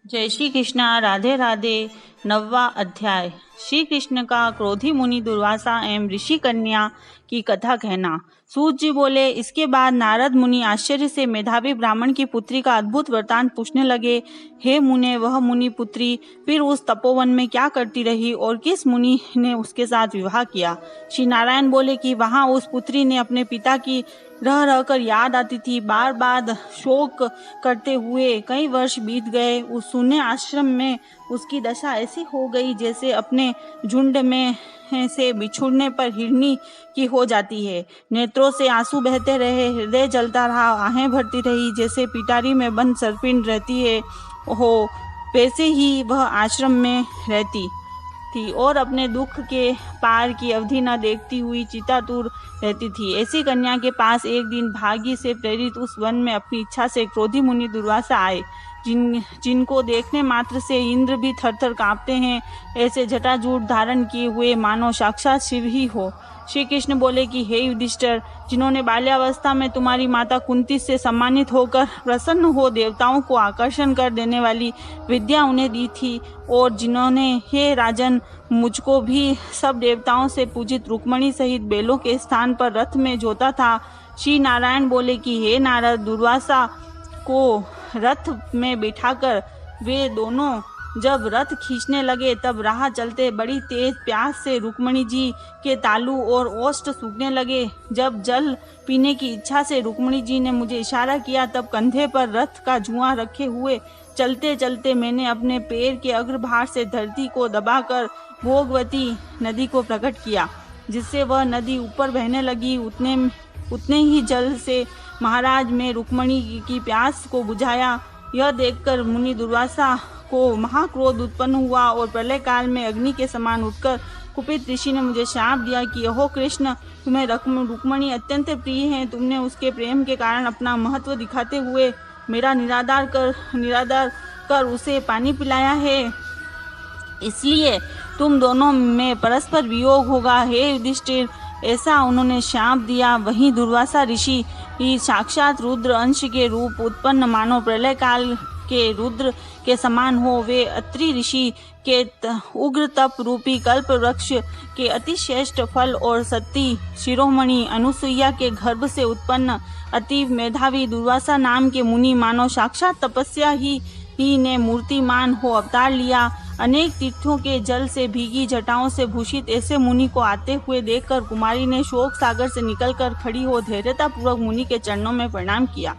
जय श्री कृष्णा। राधे राधे। 9वां अध्याय। श्री कृष्ण का क्रोधी मुनि दुर्वासा एवं ऋषि कन्या की कथा कहना। सूत जी बोले, इसके बाद नारद मुनि आश्चर्य से मेधावी ब्राह्मण की पुत्री का अद्भुत वृतांत पूछने लगे। हे मुने, वह मुनि पुत्री फिर उस तपोवन में क्या करती रही और किस मुनि ने उसके साथ विवाह किया? श्री नारायण बोले कि वहां उस पुत्री ने अपने पिता की रह रहकर याद आती थी। बार बार शोक करते हुए कई वर्ष बीत गए। उस शून्य आश्रम में उसकी दशा ऐसी हो गई जैसे अपने झुंड में से बिछुड़ने पर हिरनी की हो जाती है। नेत्रों से आंसू बहते रहे, हृदय जलता रहा, आहें भरती रही जैसे पिटारी में बंद सर्पिन रहती है हो, वैसे ही वह आश्रम में रहती थी और अपने दुख के पार की अवधि न देखती हुई चितातुर रहती थी। ऐसी कन्या के पास एक दिन भाग्य से प्रेरित उस वन में अपनी इच्छा से क्रोधी मुनि दुर्वासा आए, जिनको देखने मात्र से इंद्र भी थर थर कांपते हैं। ऐसे जटाजूट धारण किए हुए मानो साक्षात शिव ही हो। श्री कृष्ण बोले कि हे युधिष्ठिर, जिन्होंने बाल्यावस्था में तुम्हारी माता कुंती से सम्मानित होकर प्रसन्न हो देवताओं को आकर्षण कर देने वाली विद्या उन्हें दी थी, और जिन्होंने हे राजन मुझको भी सब देवताओं से पूजित रुक्मणी सहित बेलों के स्थान पर रथ में जोता था। श्री नारायण बोले कि हे नारद, दुर्वासा को रथ में बिठाकर वे दोनों जब रथ खींचने लगे तब राह चलते बड़ी तेज प्यास से रुक्मणी जी के तालू और ओष्ठ सूखने लगे। जब जल पीने की इच्छा से रुक्मणी जी ने मुझे इशारा किया तब कंधे पर रथ का जुआ रखे हुए चलते चलते मैंने अपने पैर के अग्रभाग से धरती को दबाकर भोगवती नदी को प्रकट किया, जिससे वह नदी ऊपर बहने लगी। उतने ही जल से महाराज में रुक्मणी की प्यास को बुझाया। यह देखकर मुनि दुर्वासा को महाक्रोध उत्पन्न हुआ और प्रलय काल में अग्नि के समान उठकर कुपित ऋषि ने मुझे शाप दिया कि ओहो कृष्ण, तुम्हें रुक्मणी अत्यंत प्रिय है। तुमने उसके प्रेम के कारण अपना महत्व दिखाते हुए मेरा निरादर कर उसे पानी पिलाया है, इसलिए तुम दोनों में परस्पर वियोग होगा। हे युधिष्ठिर, ऐसा उन्होंने शाप दिया। वहीं दुर्वासा ऋषि साक्षात रुद्र अंश के रूप उत्पन्न मानो प्रलय काल के रुद्र के समान हो। वे अत्रि ऋषि के उग्र तप रूपी कल्प वृक्ष के अतिश्रेष्ठ फल और सती शिरोमणि अनुसुईया के गर्भ से उत्पन्न अति मेधावी दुर्वासा नाम के मुनि मानो साक्षात तपस्या ही ने मूर्तिमान हो अवतार लिया। अनेक तीर्थों के जल से भीगी जटाओं से भूषित ऐसे मुनि को आते हुए देखकर कुमारी ने शोक सागर से निकलकर खड़ी हो धैर्यता पूर्वक मुनि के चरणों में प्रणाम किया।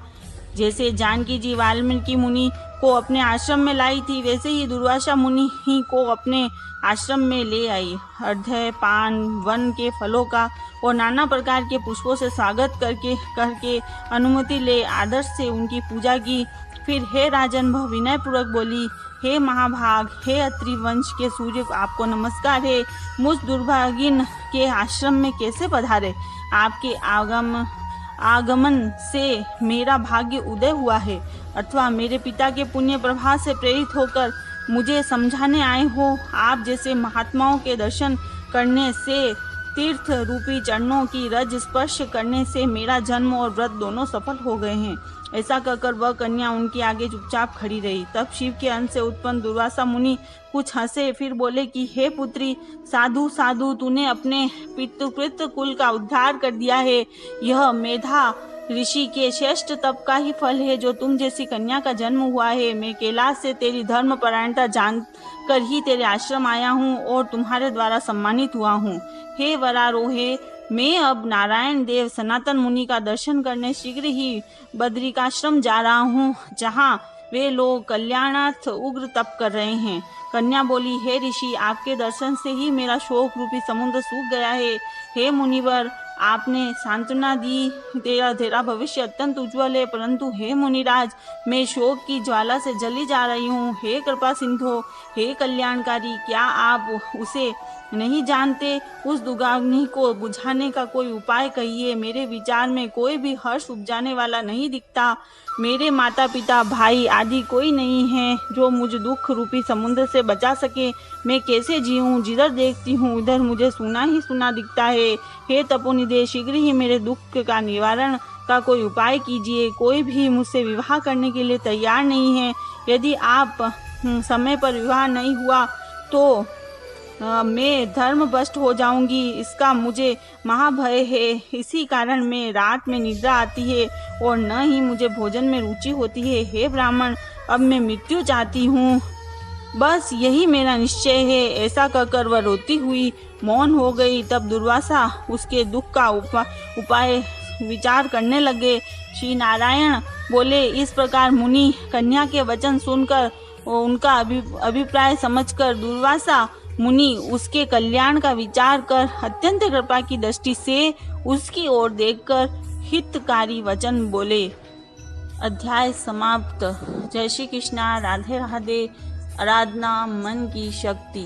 जैसे जानकी जी वाल्मीकि मुनि को अपने आश्रम में लाई थी, वैसे ही दुर्वासा मुनि ही को अपने आश्रम में ले आई। अर्घ्य, पान, वन के फलों का और नाना प्रकार के पुष्पों से स्वागत करके अनुमति ले आदर से उनकी पूजा की। फिर हे राजन, वह विनय पूर्वक बोली, हे महाभाग, हे अत्रि वंश के सूर्य, आपको नमस्कार है। मुझ दुर्भागिन के आश्रम में कैसे पधारे? आपके आगमन से मेरा भाग्य उदय हुआ है, अथवा मेरे पिता के पुण्य प्रभाव से प्रेरित होकर मुझे समझाने आए हो। आप जैसे महात्माओं के दर्शन करने से, तीर्थ रूपी चरणों की रज स्पर्श करने से मेरा जन्म और व्रत दोनों सफल हो गए हैं। ऐसा कहकर वह कन्या उनके आगे चुपचाप खड़ी रही। तब शिव के अंश से उत्पन्न दुर्वासा मुनि कुछ हंसे, फिर बोले कि हे पुत्री, साधु साधु, तूने अपने पितृकृत कुल का उद्धार कर दिया है। यह मेधा ऋषि के श्रेष्ठ तप का ही फल है जो तुम जैसी कन्या का जन्म हुआ है। मैं कैलाश से तेरी धर्म परायणता जान कर ही तेरे आश्रम आया हूँ और तुम्हारे द्वारा सम्मानित हुआ हूँ। हे वरारोहे, मैं अब नारायण देव सनातन मुनि का दर्शन करने शीघ्र ही बद्रिकाश्रम जा रहा हूँ, जहाँ वे लोग कल्याणार्थ उग्र तप कर रहे हैं। कन्या बोली, हे ऋषि, आपके दर्शन से ही मेरा शोक रूपी समुद्र सूख गया है। हे मुनिवर, आपने सांत्वना दी, तेरा भविष्य अत्यंत उज्जवल है, परंतु हे मुनिराज, मैं शोक की ज्वाला से जली जा रही हूँ। हे कृपा सिंधु, हे कल्याणकारी, क्या आप उसे नहीं जानते? उस दुगाग्नि को बुझाने का कोई उपाय कहिए। मेरे विचार में कोई भी हर्ष उपजाने वाला नहीं दिखता। मेरे माता पिता भाई आदि कोई नहीं है जो मुझ दुख रूपी समुद्र से बचा सके। मैं कैसे जीऊँ? जिधर देखती हूँ उधर मुझे सुना ही सुना दिखता है। हे तपोनिधे, शीघ्र ही मेरे दुख का निवारण का कोई उपाय कीजिए। कोई भी मुझसे विवाह करने के लिए तैयार नहीं है। यदि आप समय पर विवाह नहीं हुआ तो मैं धर्म भ्रष्ट हो जाऊंगी, इसका मुझे महाभय है। इसी कारण मैं रात में निद्रा आती है और न ही मुझे भोजन में रुचि होती है। हे ब्राह्मण, अब मैं मृत्यु चाहती हूँ, बस यही मेरा निश्चय है। ऐसा कहकर वह रोती हुई मौन हो गई। तब दुर्वासा उसके दुख का उपाय विचार करने लगे। श्री नारायण बोले, इस प्रकार मुनि कन्या के वचन सुनकर उनका अभिप्राय समझकर दुर्वासा मुनि उसके कल्याण का विचार कर अत्यंत कृपा की दृष्टि से उसकी ओर देखकर हितकारी वचन बोले। अध्याय समाप्त। जय श्री कृष्णा। राधे राधे। आराधना मन की शक्ति।